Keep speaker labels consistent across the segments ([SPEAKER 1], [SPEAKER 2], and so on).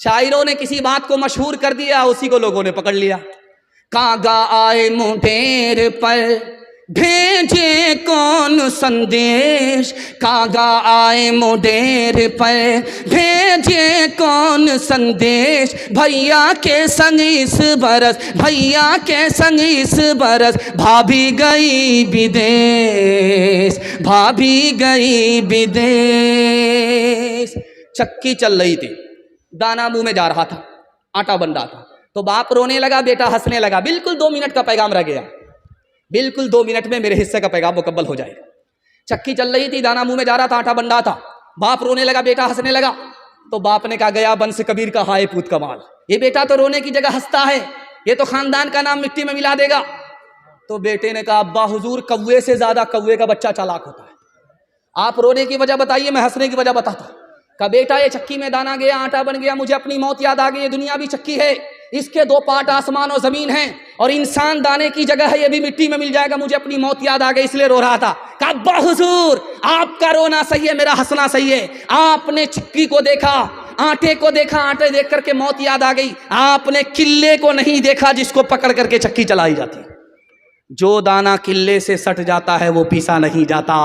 [SPEAKER 1] شاعروں نے کسی بات کو مشہور کر دیا, اسی کو لوگوں نے پکڑ لیا. کاغا آئے مڈیر پر بھیجے کون سندیش, کاغا آئے مڈیر پر بھیجے کون سندیش, بھیا کے سنگ اس برس, بھیا کے سنگ اس برس, بھابھی گئی بدیش, بھابھی گئی بدیش. چکی چل رہی تھی, دانا منہ میں جا رہا تھا, آٹا بن رہا تھا, تو باپ رونے لگا, بیٹا ہنسنے لگا. بالکل 2 منٹ کا پیغام رہ گیا, بالکل 2 منٹ میں میرے حصے کا پیغام مکمل ہو جائے گا. چکی چل رہی تھی, دانا منہ میں جا رہا تھا, آٹا بن رہا تھا, باپ رونے لگا, بیٹا ہنسنے لگا. تو باپ نے کہا گیا بنس کبیر کا ہائے پوت کمال, یہ بیٹا تو رونے کی جگہ ہنستا ہے, یہ تو خاندان کا نام مٹی میں ملا دے گا. تو بیٹے نے کہا ابا حضور کوے سے زیادہ کوے کا بچہ چالاک ہوتا ہے, آپ رونے کی وجہ بتائیے, میں ہنسنے کی وجہ بتاتا ہوں. کہا بیٹا یہ چکی میں دانا گیا, آٹا بن گیا, مجھے اپنی موت یاد آ گئی. یہ دنیا بھی چکی ہے, اس کے 2 پارٹ آسمان و زمین ہیں, اور انسان دانے کی جگہ ہے, یہ بھی مٹی میں مل جائے گا. مجھے اپنی موت یاد آ گئی, اس لیے رو رہا تھا. کہا ابا حضور آپ کا رونا صحیح ہے, میرا ہنسنا صحیح ہے. آپ نے چکی کو دیکھا, آٹے کو دیکھا, آٹے دیکھ کر کے موت یاد آ گئی. آپ نے قلے کو نہیں دیکھا جس کو پکڑ کر کے چکی چلائی جاتی. جو دانا قلے سے سٹ جاتا ہے وہ پیسا نہیں جاتا,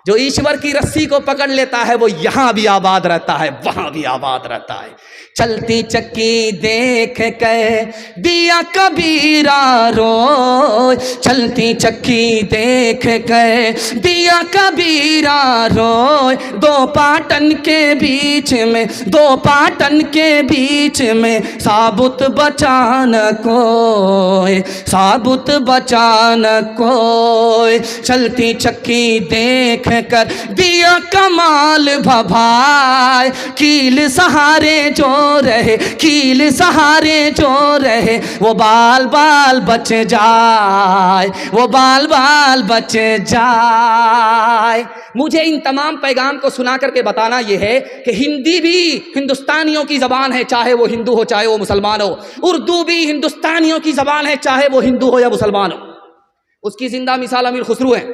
[SPEAKER 1] جو ایشور کی رسی کو پکڑ لیتا ہے وہ یہاں بھی آباد رہتا ہے, وہاں بھی آباد رہتا ہے. چلتی چکی دیکھ کے دیا کبیرا روئے, چلتی چکی دیکھ کے دیا کبیرا روئے. 2 پاٹن کے بیچ میں, 2 پاٹن کے بیچ میں ثابت بچان کوئی, ثابت بچان کوئی. چلتی چکی دیکھ کر دیا کمال بھبھائے, کیل سہارے جو رہے, کیل سہارے جو رہے, وہ بال بال بچ جائے, وہ بال بال بچ جائے. مجھے ان تمام پیغام کو سنا کر کے بتانا یہ ہے کہ ہندی بھی ہندوستانیوں کی زبان ہے, چاہے وہ ہندو ہو چاہے وہ مسلمان ہو. اردو بھی ہندوستانیوں کی زبان ہے, چاہے وہ ہندو ہو یا مسلمان ہو. اس کی زندہ مثال امیر خسرو ہے.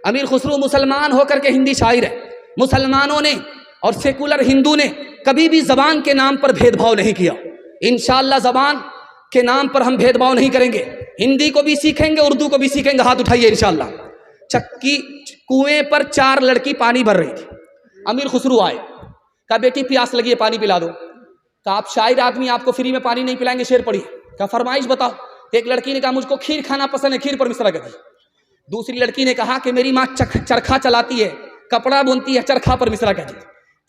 [SPEAKER 1] امیر خسرو مسلمان ہو کر کے ہندی شاعر ہے. مسلمانوں نے اور سیکولر ہندو نے کبھی بھی زبان کے نام پر بھید بھاؤ نہیں کیا. انشاءاللہ زبان کے نام پر ہم بھید بھاؤ نہیں کریں گے. ہندی کو بھی سیکھیں گے, اردو کو بھی سیکھیں گے. ہاتھ اٹھائیے انشاءاللہ. چکی کنویں پر 4 لڑکی پانی بھر رہی تھی. امیر خسرو آئے, کہا بیٹی پیاس لگی ہے, پانی پلا دو. کہا آپ شاعر آدمی, آپ کو فری میں پانی نہیں پلائیں گے, شعر پڑھیے. کہا فرمائش بتاؤ. ایک لڑکی نے کہا مجھ کو کھیر کھانا پسند ہے, کھیر پر مصرع کر دی. دوسری لڑکی نے کہا کہ میری ماں چرخا چلاتی ہے, کپڑا بنتی ہے, چرخا پر مصرع کر دی.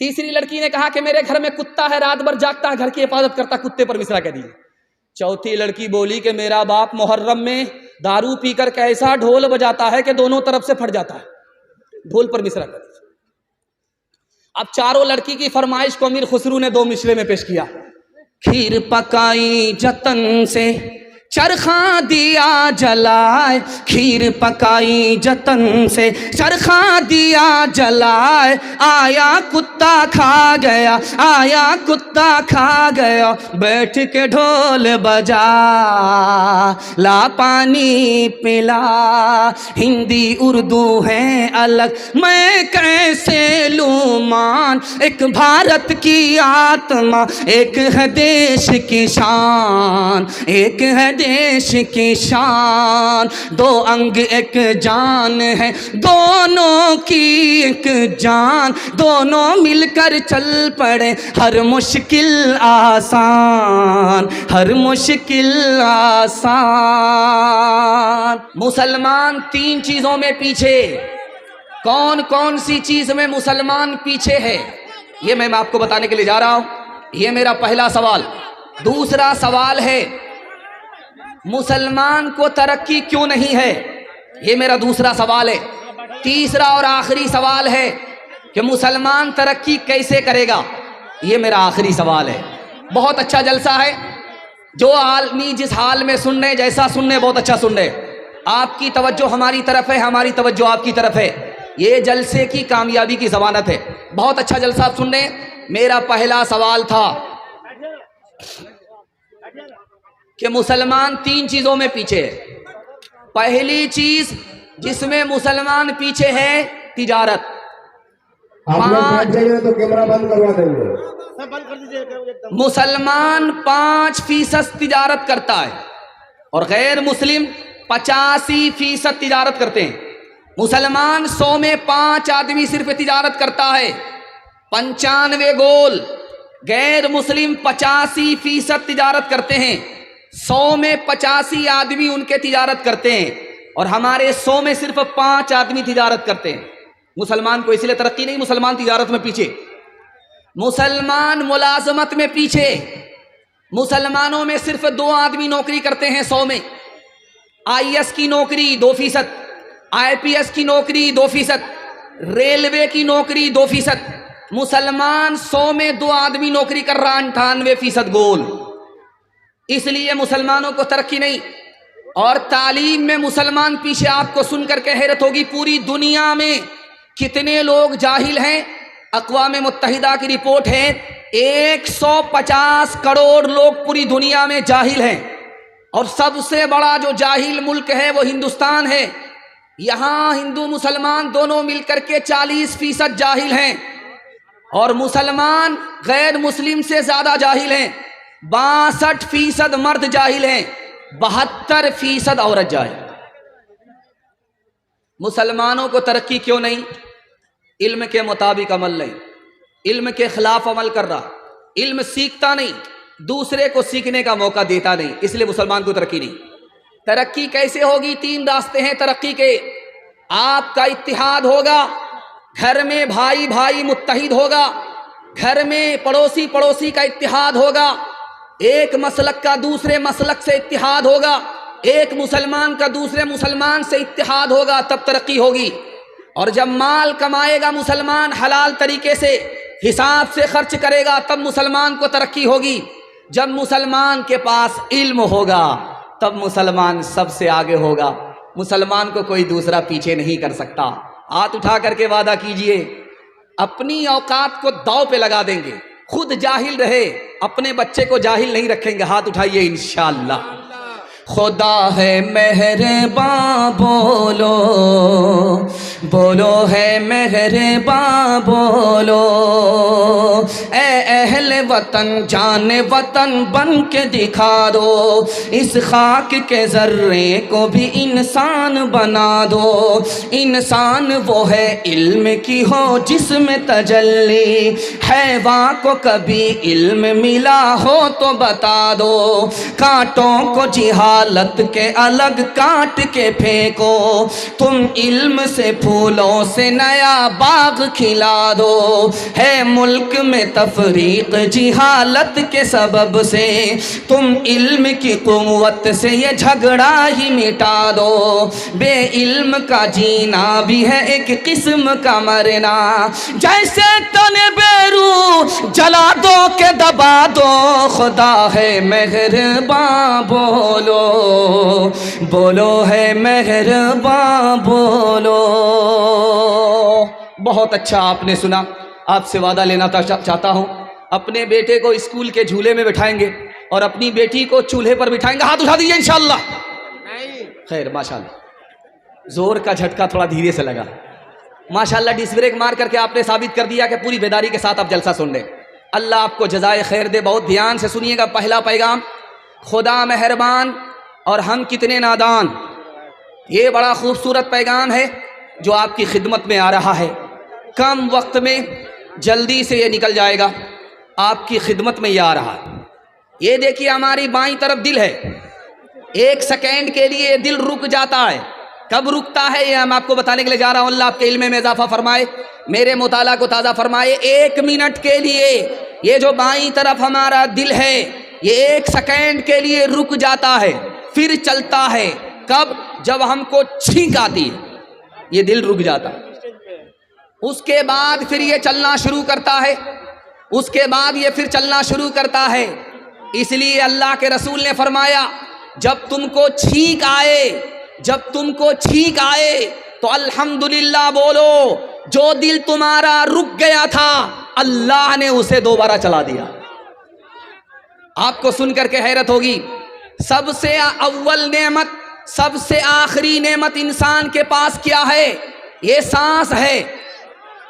[SPEAKER 1] تیسری لڑکی نے کہا کہ میرے گھر میں کتا ہے, رات بھر جاگتا ہے, گھر کی حفاظت کرتا, کتے پر مصرع کر دی. چوتھی لڑکی بولی کہ میرا باپ محرم میں دارو پی کر کیسا ڈھول بجاتا ہے کہ دونوں طرف سے پھٹ جاتا ہے, ڈھول پر مصرع کر دی. اب چاروں لڑکی کی فرمائش کو امیر خسرو نے 2 مصرے میں پیش کیا. کھیر پکائی جتن سے چرخا دیا جلائے, کھیر پکائی جتن سے چرخا دیا جلائے. آیا کتا کھا گیا, آیا کتا کھا گیا, بیٹھ کے ڈھول بجا لا پانی پلا. ہندی اردو ہے الگ, میں کیسے لوں مان, ایک بھارت کی آتما, ایک ہے دیش کی شان, ایک ہے دیش کی شان. 2 انگ ایک جان ہے, دونوں کی ایک جان, دونوں مل کر چل پڑے, ہر مشکل آسان, ہر مشکل آسان. مسلمان 3 چیزوں میں پیچھے. کون کون سی چیز میں مسلمان پیچھے ہے, یہ میں آپ کو بتانے کے لیے جا رہا ہوں. یہ میرا پہلا سوال. دوسرا سوال ہے مسلمان کو ترقی کیوں نہیں ہے, یہ میرا دوسرا سوال ہے. تیسرا اور آخری سوال ہے کہ مسلمان ترقی کیسے کرے گا, یہ میرا آخری سوال ہے. بہت اچھا جلسہ ہے, جو عالمی جس حال میں سن رہے, جیسا سن رہے, بہت اچھا سن رہے. آپ کی توجہ ہماری طرف ہے, ہماری توجہ آپ کی طرف ہے. یہ جلسے کی کامیابی کی ضمانت ہے. بہت اچھا جلسہ آپ سن رہے. میرا پہلا سوال تھا کہ مسلمان 3 چیزوں میں پیچھے ہے. پہلی چیز جس میں مسلمان پیچھے ہے تجارت.
[SPEAKER 2] آپ لوگ بیٹھ جائیے تو کیمرہ بند کروا دیں گے.
[SPEAKER 1] مسلمان 5% تجارت کرتا ہے اور غیر مسلم 85% تجارت کرتے ہیں۔ مسلمان 100 میں 5 آدمی صرف تجارت کرتا ہے، 95 گول۔ غیر مسلم 85% تجارت کرتے ہیں، 100 میں 85 آدمی ان کے تجارت کرتے ہیں، اور ہمارے 100 میں صرف 5 آدمی تجارت کرتے ہیں۔ مسلمان کو اس لیے ترقی نہیں، مسلمان تجارت میں پیچھے، مسلمان ملازمت میں پیچھے۔ مسلمانوں میں صرف 2 آدمی نوکری کرتے ہیں 100 میں، IAS کی نوکری 2%، IPS کی نوکری 2%، ریلوے کی نوکری 2%۔ مسلمان 100 میں 2 آدمی نوکری کر رہا، 98% گول۔ اس لیے مسلمانوں کو ترقی نہیں۔ اور تعلیم میں مسلمان پیچھے۔ آپ کو سن کر کے حیرت ہوگی، پوری دنیا میں کتنے لوگ جاہل ہیں؟ اقوام متحدہ کی رپورٹ ہے 150 کروڑ لوگ پوری دنیا میں جاہل ہیں، اور سب سے بڑا جو جاہل ملک ہے وہ ہندوستان ہے۔ یہاں ہندو مسلمان دونوں مل کر کے 40% جاہل ہیں، اور مسلمان غیر مسلم سے زیادہ جاہل ہیں۔ 62% مرد جاہل ہیں، 72% عورت جاہل۔ مسلمانوں کو ترقی کیوں نہیں؟ علم کے مطابق عمل نہیں، علم کے خلاف عمل کر رہا، علم سیکھتا نہیں، دوسرے کو سیکھنے کا موقع دیتا نہیں، اس لیے مسلمان کو ترقی نہیں۔ ترقی کیسے ہوگی؟ 3 راستے ہیں ترقی کے۔ آپ کا اتحاد ہوگا، گھر میں بھائی بھائی متحد ہوگا، گھر میں پڑوسی پڑوسی کا اتحاد ہوگا، ایک مسلک کا دوسرے مسلک سے اتحاد ہوگا، ایک مسلمان کا دوسرے مسلمان سے اتحاد ہوگا، تب ترقی ہوگی۔ اور جب مال کمائے گا مسلمان حلال طریقے سے، حساب سے خرچ کرے گا، تب مسلمان کو ترقی ہوگی۔ جب مسلمان کے پاس علم ہوگا تب مسلمان سب سے آگے ہوگا، مسلمان کو کوئی دوسرا پیچھے نہیں کر سکتا۔ ہاتھ اٹھا کر کے وعدہ کیجئے، اپنی اوقات کو داؤ پہ لگا دیں گے، خود جاہل رہے، اپنے بچے کو جاہل نہیں رکھیں گے۔ ہاتھ اٹھائیے انشاءاللہ۔ خدا ہے مہرباں بولو، بولو ہے مہرباں بولو، اے اہل وطن جان وطن بن کے دکھا دو، اس خاک کے ذرے کو بھی انسان بنا دو۔ انسان وہ ہے علم کی ہو جس میں تجلی، حیوان کو کبھی علم ملا ہو تو بتا دو، کانٹوں کو جہالت کے الگ کاٹ کے پھینکو، تم علم سے پھولوں سے نیا باغ کھلا دو۔ ہے ملک میں تفریق جہالت کے سبب سے، تم علم کی قوت سے یہ جھگڑا ہی مٹا دو۔ بے علم کا جینا بھی ہے ایک قسم کا مرنا، جیسے تن بیرو جلا دو کہ دبا دو، خدا ہے مہرباں بولو، بولو ہے مہرباں بولو۔ بہت اچھا آپ نے سنا۔ آپ سے وعدہ لینا چاہتا ہوں، اپنے بیٹے کو اسکول کے جھولے میں بٹھائیں گے اور اپنی بیٹی کو چولہے پر بٹھائیں گے۔ ہاتھ اٹھا دیجیے انشاءاللہ۔ خیر ماشاءاللہ، زور کا جھٹکا تھوڑا دھیرے سے لگا۔ ماشاءاللہ ڈس بریک مار کر کے آپ نے ثابت کر دیا کہ پوری بیداری کے ساتھ آپ جلسہ سن لیں۔ اللہ آپ کو جزائے خیر دے۔ بہت دھیان سے سنیے گا۔ پہلا پیغام، خدا مہربان اور ہم کتنے نادان۔ یہ بڑا خوبصورت پیغام ہے جو آپ کی خدمت میں آ رہا ہے۔ کم وقت میں جلدی سے یہ نکل جائے گا، آپ کی خدمت میں یہ آ رہا ہے۔ یہ دیکھیے ہماری بائیں طرف دل ہے، 1 سیکنڈ کے لیے دل رک جاتا ہے۔ کب رکتا ہے یہ ہم آپ کو بتانے کے لیے جا رہا ہوں۔ اللہ آپ کے علم میں اضافہ فرمائے، میرے مطالعہ کو تازہ فرمائے۔ 1 منٹ کے لیے یہ جو بائیں طرف ہمارا دل ہے یہ 1 سیکنڈ کے لیے رک جاتا ہے، پھر چلتا ہے۔ کب؟ جب ہم کو چھینک آتی ہے یہ دل رک جاتا ہے، اس کے بعد پھر یہ چلنا شروع کرتا ہے، اس کے بعد یہ پھر چلنا شروع کرتا ہے۔ اس لیے اللہ کے رسول نے فرمایا جب تم کو چھینک آئے، جب تم کو چھینک آئے تو الحمدللہ بولو، جو دل تمہارا رک گیا تھا اللہ نے اسے دوبارہ چلا دیا۔ آپ کو سن کر کے حیرت ہوگی، سب سے اول نعمت، سب سے آخری نعمت انسان کے پاس کیا ہے؟ یہ سانس ہے۔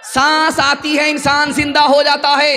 [SPEAKER 1] سانس آتی ہے انسان زندہ ہو جاتا ہے،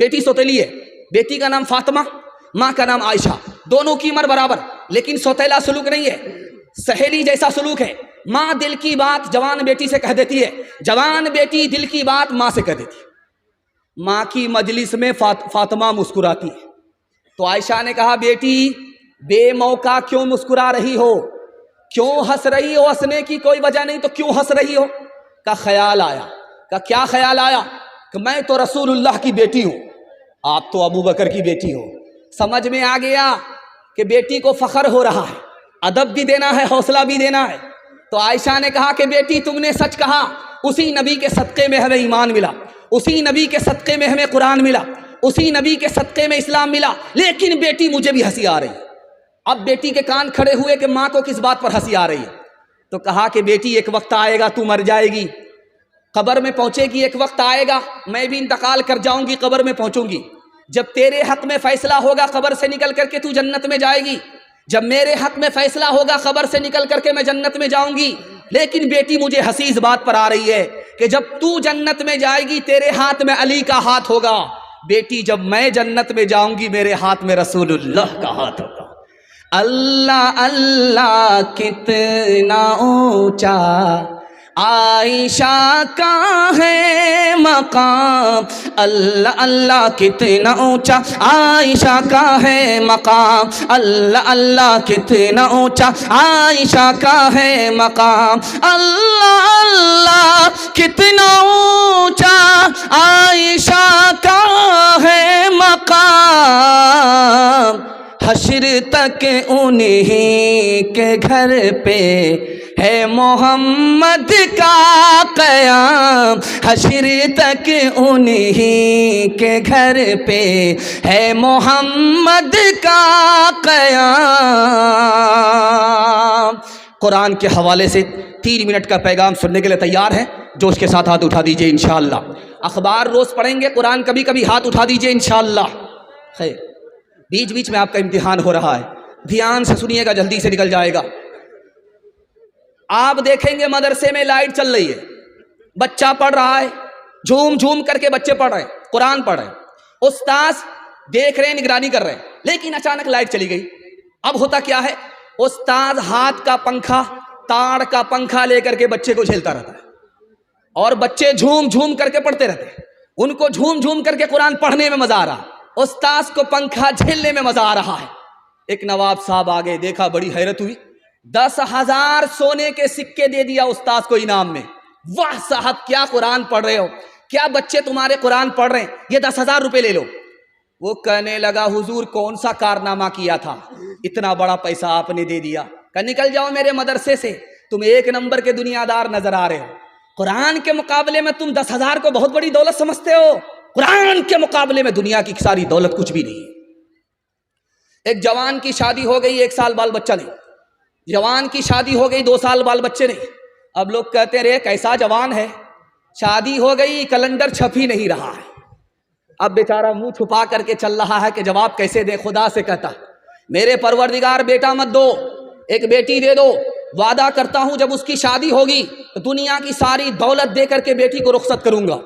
[SPEAKER 1] بیٹی سوتیلی ہے، بیٹی کا نام فاطمہ، ماں کا نام عائشہ، دونوں کی عمر برابر، لیکن سوتیلا سلوک نہیں ہے، سہیلی جیسا سلوک ہے۔ ماں دل کی بات جوان بیٹی سے کہہ دیتی ہے، جوان بیٹی دل کی بات ماں سے کہہ دیتی ہے۔ ماں کی مجلس میں فاطمہ مسکراتی ہے تو عائشہ نے کہا بیٹی بے موقع کیوں مسکرا رہی ہو، کیوں ہنس رہی ہو؟ ہنسنے کی کوئی وجہ نہیں تو کیوں ہنس رہی ہو؟ کا خیال آیا۔ کا کیا خیال آیا؟ کہ میں تو رسول اللہ کی بیٹی ہوں، آپ تو ابو بکر کی بیٹی ہو۔ سمجھ میں آ گیا کہ بیٹی کو فخر ہو رہا ہے، ادب بھی دینا ہے، حوصلہ بھی دینا ہے۔ تو عائشہ نے کہا کہ بیٹی تم نے سچ کہا، اسی نبی کے صدقے میں ہمیں ایمان ملا، اسی نبی کے صدقے میں ہمیں قرآن ملا، اسی نبی کے صدقے میں اسلام ملا، لیکن بیٹی مجھے بھی ہنسی آ رہی ہے۔ اب بیٹی کے کان کھڑے ہوئے کہ ماں کو کس بات پر ہنسی آ رہی ہے؟ تو کہا کہ بیٹی ایک وقت آئے گا تو مر جائے گی، قبر میں پہنچے گی، ایک وقت آئے گا میں بھی انتقال کر جاؤں گی، قبر میں پہنچوں گی، جب تیرے حق میں فیصلہ ہوگا قبر سے نکل کر کے تو جنت میں جائے گی، جب میرے حق میں فیصلہ ہوگا قبر سے نکل کر کے میں جنت میں جاؤں گی۔ لیکن بیٹی مجھے ہنسی اس بات پر آ رہی ہے کہ جب تو جنت میں جائے گی تیرے ہاتھ میں علی کا ہاتھ ہوگا، بیٹی جب میں جنت میں جاؤں گی میرے ہاتھ میں رسول اللہ کا ہاتھ ہوگا۔ اللہ اللہ کتنا اونچا عائشہ کا ہے مقام، اللہ اللہ کتنا اونچا عائشہ کا ہے مقام، اللہ اللہ کتنا اونچا عائشہ کا ہے مقام، اللہ اللہ کتنا اونچا عائشہ کا ہے مقام، حشر تک انہی کے گھر پہ ہے محمد کا قیام، حشر تک انہی کے گھر پہ ہے محمد کا قیام۔ قرآن کے حوالے سے 3 منٹ کا پیغام سننے کے لیے تیار ہیں؟ جوش کے ساتھ ہاتھ اٹھا دیجئے انشاءاللہ۔ اخبار روز پڑھیں گے، قرآن کبھی کبھی، ہاتھ اٹھا دیجئے انشاءاللہ۔ خیر، بیچ بیچ میں آپ کا امتحان ہو رہا ہے، دھیان سے سنیے گا، جلدی سے نکل جائے گا۔ آپ دیکھیں گے مدرسے میں لائٹ چل رہی ہے، بچہ پڑھ رہا ہے، جھوم جھوم کر کے بچے پڑھ رہے ہیں، قرآن پڑھ رہے ہیں، استاذ دیکھ رہے ہیں، نگرانی کر رہے ہیں، لیکن اچانک لائٹ چلی گئی۔ اب ہوتا کیا ہے؟ استاذ ہاتھ کا پنکھا، تار کا پنکھا لے کر کے بچے کو جھیلتا رہتا ہے، اور بچے جھوم جھوم کر کے پڑھتے رہتے ہیں، ان کو جھوم جھوم کر کے قرآن پڑھنے میں مزہ آ رہا ہے، استاذ کو پنکھا جھیلنے میں مزہ آ رہا ہے۔ ایک نواب صاحب آگے دیکھا، بڑی حیرت ہوئی، 10,000 سونے کے سکے دے دیا استاذ کو انعام میں۔ واہ صاحب کیا قرآن پڑھ رہے ہو، کیا بچے تمہارے قرآن پڑھ رہے ہیں، یہ 10,000 روپے لے لو۔ وہ کہنے لگا حضور کون سا کارنامہ کیا تھا، اتنا بڑا پیسہ آپ نے دے دیا؟ کہ نکل جاؤ میرے مدرسے سے، تم 1 نمبر کے دنیا دار نظر آ رہے ہو، قرآن کے مقابلے میں تم 10,000 کو بہت بڑی دولت سمجھتے ہو، قرآن کے مقابلے میں دنیا کی ساری دولت کچھ بھی نہیں ہے۔ ایک جوان کی شادی ہو گئی، 1 سال بال بچہ نہیں، جوان کی شادی ہو گئی، 2 سال بال بچے نہیں۔ اب لوگ کہتے رہے کیسا جوان ہے، شادی ہو گئی، کیلنڈر چھپ ہی نہیں رہا ہے۔ اب بیچارہ منہ چھپا کر کے چل رہا ہے کہ جواب کیسے دے، خدا سے کہتا میرے پروردگار بیٹا مت دو، ایک بیٹی دے دو، وعدہ کرتا ہوں جب اس کی شادی ہوگی تو دنیا کی ساری دولت دے کر کے بیٹی کو رخصت کروں گا۔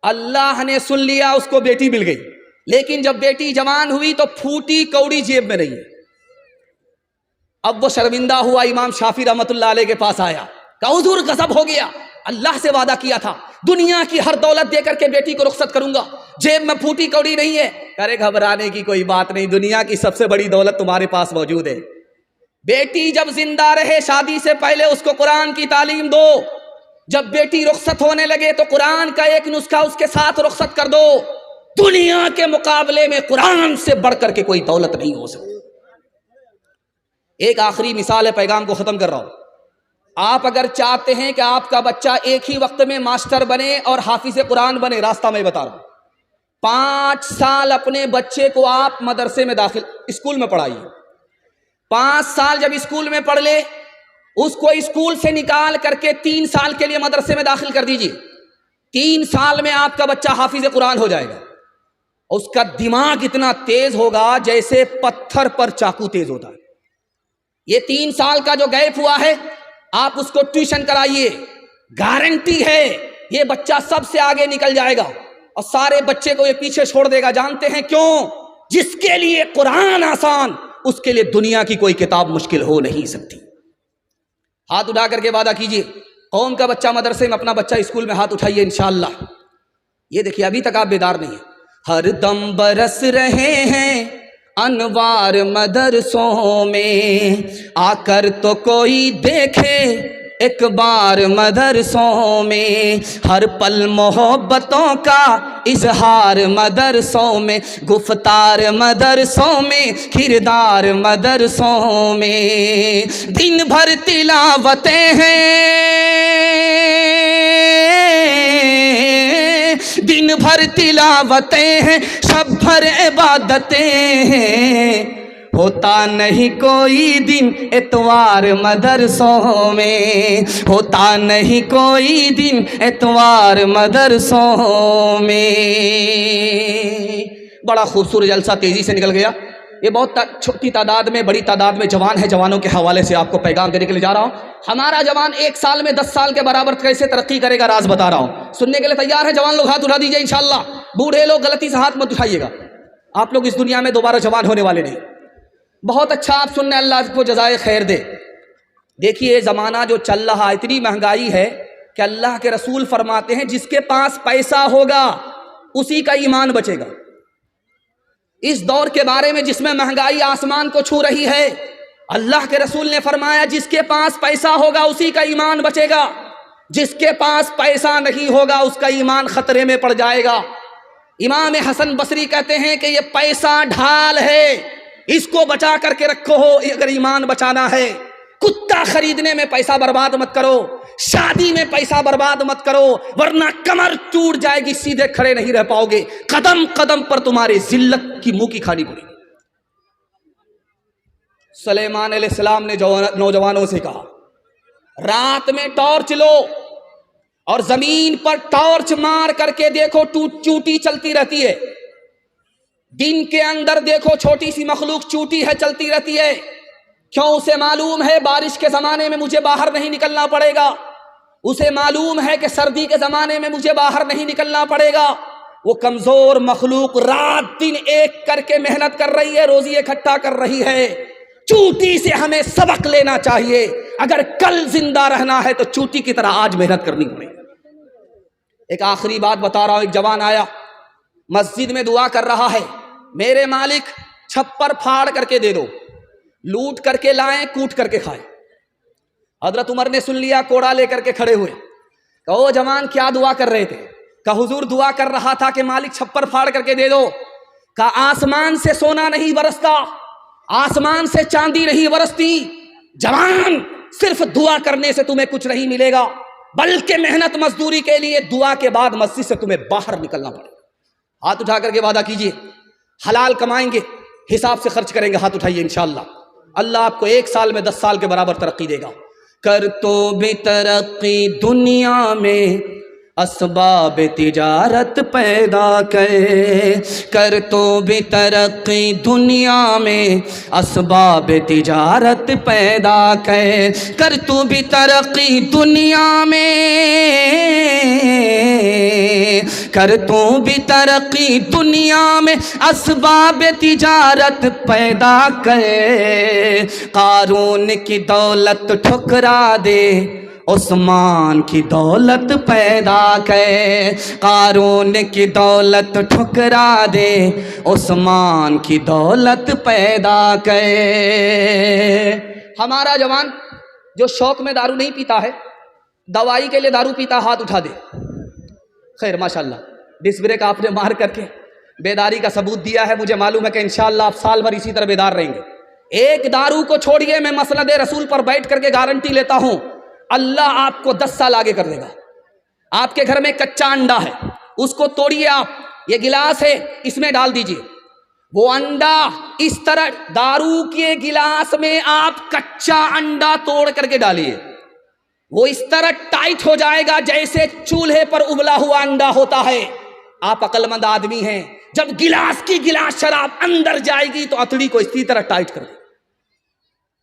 [SPEAKER 1] اللہ نے سن لیا، اس کو بیٹی مل گئی، لیکن جب بیٹی جوان ہوئی تو پھوٹی کوڑی جیب میں نہیں ہے۔ اب وہ شرمندہ ہوا، امام شافعی رحمۃ اللہ علیہ کے پاس آیا، کہا حضور غضب ہو گیا، اللہ سے وعدہ کیا تھا دنیا کی ہر دولت دے کر کے بیٹی کو رخصت کروں گا، جیب میں پھوٹی کوڑی نہیں ہے۔ کرے گھبرانے کی کوئی بات نہیں، دنیا کی سب سے بڑی دولت تمہارے پاس موجود ہے۔ بیٹی جب زندہ رہے شادی سے پہلے اس کو قرآن کی تعلیم دو، جب بیٹی رخصت ہونے لگے تو قرآن کا ایک نسخہ اس کے ساتھ رخصت کر دو۔ دنیا کے مقابلے میں قرآن سے بڑھ کر کے کوئی دولت نہیں ہو سکتی۔ ایک آخری مثال ہے، پیغام کو ختم کر رہا ہوں۔ آپ اگر چاہتے ہیں کہ آپ کا بچہ ایک ہی وقت میں ماسٹر بنے اور حافظ قرآن بنے، راستہ میں بتا رہا ہوں۔ 5 سال اپنے بچے کو آپ مدرسے میں اسکول میں پڑھائیے۔ 5 سال جب اسکول میں پڑھ لے، اس کو اسکول سے نکال کر کے 3 سال کے لیے مدرسے میں داخل کر دیجیے۔ 3 سال میں آپ کا بچہ حافظ قرآن ہو جائے گا۔ اس کا دماغ اتنا تیز ہوگا جیسے پتھر پر چاقو تیز ہوتا ہے۔ یہ 3 سال کا جو گیپ ہوا ہے، آپ اس کو ٹیوشن کرائیے، گارنٹی ہے یہ بچہ سب سے آگے نکل جائے گا۔ اور سارے بچے کو یہ پیچھے چھوڑ دے گا. جانتے ہیں کیوں؟ جس کے لیے قرآن آسان اس کے لیے دنیا کی کوئی کتاب مشکل ہو نہیں سکتی. ہاتھ اٹھا کر کے وعدہ کیجئے، قوم کا بچہ مدرسے میں، اپنا بچہ اسکول میں، ہاتھ اٹھائیے انشاءاللہ. یہ دیکھیے ابھی تک آپ بیدار نہیں ہیں. ہر دم برس رہے ہیں انوار مدرسوں میں، آ کر تو کوئی دیکھے ایک بار مدرسوں میں. ہر پل محبتوں کا اظہار مدرسوں میں، گفتار مدرسوں میں، کردار مدرسوں میں. دن بھر تلاوتیں ہیں، دن بھر تلاوتیں ہیں، شب بھر عبادتیں ہیں. ہوتا نہیں کوئی دن اتوار مدرسوں میں، ہوتا نہیں کوئی دن اتوار مدرسوں میں. بڑا خوبصورت جلسہ تیزی سے نکل گیا. یہ بہت چھوٹی تعداد میں، بڑی تعداد میں جوان ہے. جوانوں کے حوالے سے آپ کو پیغام دینے کے لیے جا رہا ہوں. ہمارا جوان 1 سال میں 10 سال کے برابر کیسے ترقی کرے گا، راز بتا رہا ہوں. سننے کے لیے تیار ہے جوان لوگ؟ ہاتھ اٹھا دیجئے انشاءاللہ. بوڑھے لوگ غلطی سے ہاتھ مت اٹھائیے گا، آپ لوگ اس دنیا میں دوبارہ جوان ہونے والے نہیں. بہت اچھا آپ سننے، اللہ آپ کو جزائے خیر دے. دیکھیے زمانہ جو چل رہا، اتنی مہنگائی ہے کہ اللہ کے رسول فرماتے ہیں جس کے پاس پیسہ ہوگا اسی کا ایمان بچے گا. اس دور کے بارے میں جس میں مہنگائی آسمان کو چھو رہی ہے، اللہ کے رسول نے فرمایا جس کے پاس پیسہ ہوگا اسی کا ایمان بچے گا، جس کے پاس پیسہ نہیں ہوگا اس کا ایمان خطرے میں پڑ جائے گا. امام حسن بصری کہتے ہیں کہ یہ پیسہ ڈھال ہے، اس کو بچا کر کے رکھو ہو اگر ایمان بچانا ہے. کتا خریدنے میں پیسہ برباد مت کرو، شادی میں پیسہ برباد مت کرو، ورنہ کمر ٹوٹ جائے گی، سیدھے کھڑے نہیں رہ پاؤ گے، قدم قدم پر تمہاری ذلت کی منہ کی کھانی پڑے گی. سلیمان علیہ السلام نے نوجوانوں سے کہا رات میں ٹارچ لو اور زمین پر ٹارچ مار کر کے دیکھو چوٹی چلتی رہتی ہے. دن کے اندر دیکھو چھوٹی سی مخلوق چوٹی ہے، چلتی رہتی ہے. کیوں؟ اسے معلوم ہے بارش کے زمانے میں مجھے باہر نہیں نکلنا پڑے گا، اسے معلوم ہے کہ سردی کے زمانے میں مجھے باہر نہیں نکلنا پڑے گا. وہ کمزور مخلوق رات دن ایک کر کے محنت کر رہی ہے، روزی اکٹھا کر رہی ہے. چوٹی سے ہمیں سبق لینا چاہیے. اگر کل زندہ رہنا ہے تو چوٹی کی طرح آج محنت کرنی پڑے گی. ایک آخری بات بتا رہا ہوں. ایک جوان آیا مسجد میں دعا کر رہا ہے، میرے مالک چھپر پھاڑ کر کے دے دو، لوٹ کر کے لائیں، کوٹ کر کے کھائیں. حضرت عمر نے سن لیا، کوڑا لے کر کے کھڑے ہوئے. کہا او جوان کیا دعا کر رہے تھے؟ کہا حضور دعا کر رہا تھا کہ مالک چھپر پھاڑ کر کے دے دو. کہا آسمان سے سونا نہیں برستا، آسمان سے چاندی نہیں برستی. جوان صرف دعا کرنے سے تمہیں کچھ نہیں ملے گا، بلکہ محنت مزدوری کے لیے دعا کے بعد مسجد سے تمہیں باہر نکلنا پڑے گا. ہاتھ اٹھا کر کے وعدہ کیجئے حلال کمائیں گے، حساب سے خرچ کریں گے. ہاتھ اٹھائیے انشاءاللہ. اللہ آپ کو 1 سال میں 10 سال کے برابر ترقی دے گا. کر تو بھی ترقی دنیا میں اسباب تجارت پیدا کر تو بھی ترقی دنیا میں اسباب تجارت پیدا کر تو بھی ترقی دنیا میں کر تو بھی ترقی دنیا میں اسباب تجارت پیدا کر. قارون کی دولت ٹھکرا دے، عثمان کی دولت پیدا کر. قارون کی دولت ٹھکرا دے، عثمان کی دولت پیدا کر. ہمارا جوان جو شوق میں دارو نہیں پیتا ہے، دوائی کے لیے دارو پیتا، ہاتھ اٹھا دے. خیر ماشاءاللہ ڈس بریک آپ نے مار کر کے بیداری کا ثبوت دیا ہے. مجھے معلوم ہے کہ انشاءاللہ آپ سال بھر اسی طرح بیدار رہیں گے. ایک دارو کو چھوڑیے، میں مسند رسول پر بیٹھ کر کے گارنٹی لیتا ہوں اللہ آپ کو 10 سال آگے کر دے گا. آپ کے گھر میں کچا انڈا ہے، اس کو توڑیے آپ، یہ گلاس ہے اس میں ڈال دیجئے. وہ انڈا اس طرح دارو کے گلاس میں آپ کچا انڈا توڑ کر کے ڈالیے، وہ اس طرح ٹائٹ ہو جائے گا جیسے چولہے پر ابلا ہوا انڈا ہوتا ہے. آپ عقل مند آدمی ہیں، جب گلاس کی گلاس شراب اندر جائے گی تو اتڑی کو اسی طرح ٹائٹ کر دیں.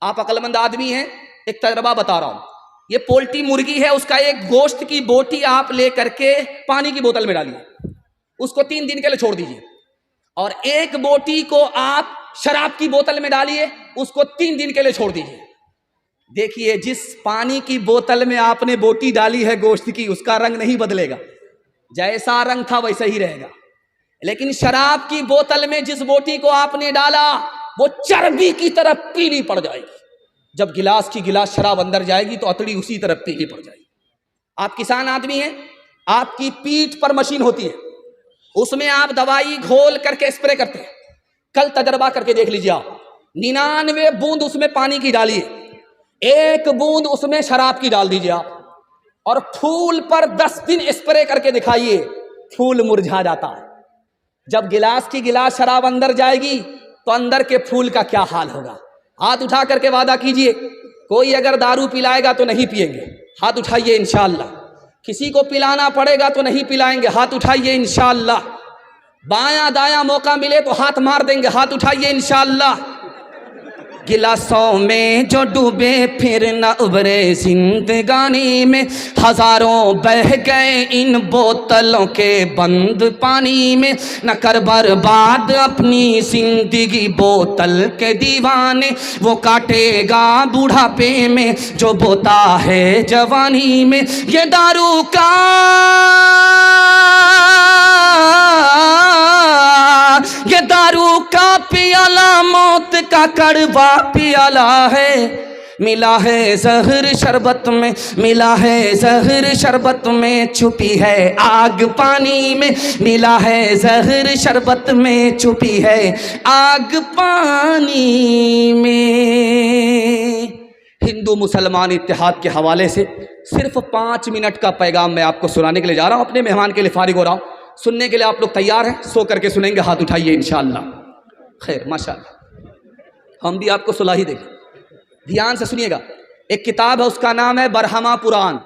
[SPEAKER 1] آپ عقل مند آدمی ہیں، ایک تجربہ بتا رہا ہوں. یہ پولٹی مرغی ہے، اس کا ایک گوشت کی بوٹی آپ لے کر کے پانی کی بوتل میں ڈالیے، اس کو 3 دن کے لیے چھوڑ دیجیے، اور ایک بوٹی کو آپ شراب کی بوتل میں ڈالیے، اس کو 3 دن کے لیے چھوڑ دیجیے۔ دیکھیے جس پانی کی بوتل میں آپ نے بوٹی ڈالی ہے گوشت کی، اس کا رنگ نہیں بدلے گا، جیسا رنگ تھا ویسا ہی رہے گا، لیکن شراب کی بوتل میں جس بوٹی کو آپ نے ڈالا وہ چربی کی طرح پیلی پڑ جائے گی۔ جب گلاس کی گلاس شراب اندر جائے گی تو اتڑی اسی طرح پیلی پڑ جائے گی۔ آپ کسان آدمی ہیں، آپ کی پیٹھ پر مشین ہوتی ہے، اس میں آپ دوائی گھول کر کے اسپرے کرتے ہیں۔ کل تجربہ کر کے دیکھ لیجیے، آپ 99 بوند اس میں پانی کی ڈالیے، 1 بوند اس میں شراب کی ڈال دیجیے آپ، اور پھول پر 10 دن اسپرے کر کے دکھائیے، پھول مرجھا جاتا ہے۔ جب گلاس کی گلاس شراب اندر جائے گی تو اندر کے پھول کا کیا حال ہوگا؟ ہاتھ اٹھا کر کے وعدہ کیجئے، کوئی اگر دارو پلائے گا تو نہیں پیئیں گے، ہاتھ اٹھائیے انشاءاللہ۔ کسی کو پلانا پڑے گا تو نہیں پلائیں گے، ہاتھ اٹھائیے انشاءاللہ۔ بایاں دایاں موقع ملے تو ہاتھ مار دیں گے، ہاتھ اٹھائیے انشاءاللہ۔ گلاسوں میں جو ڈوبے پھر نہ ابھرے زندگانی میں، ہزاروں بہہ گئے ان بوتلوں کے بند پانی میں، نہ کر برباد اپنی زندگی بوتل کے دیوانے، وہ کاٹے گا بوڑھاپے میں جو بوتا ہے جوانی میں۔ یہ دارو کا پیالہ موت کا کڑوا پیالہ ہے، ملا ہے زہر شربت میں، ملا ہے زہر شربت میں، چھپی ہے آگ پانی میں، ملا ہے زہر شربت میں، چھپی ہے آگ پانی میں۔ ہندو مسلمان اتحاد کے حوالے سے صرف 5 منٹ کا پیغام میں آپ کو سنانے کے لیے جا رہا ہوں، اپنے مہمان کے لیے فارغ ہو رہا ہوں۔ سننے کے لیے آپ لوگ تیار ہیں؟ سو کر کے سنیں گے، ہاتھ اٹھائیے انشاءاللہ۔ خیر ماشاءاللہ، ہم بھی آپ کو صلاحی دیں گے، دھیان سے سنیے گا۔ ایک کتاب ہے، اس کا نام ہے برہمہ پران۔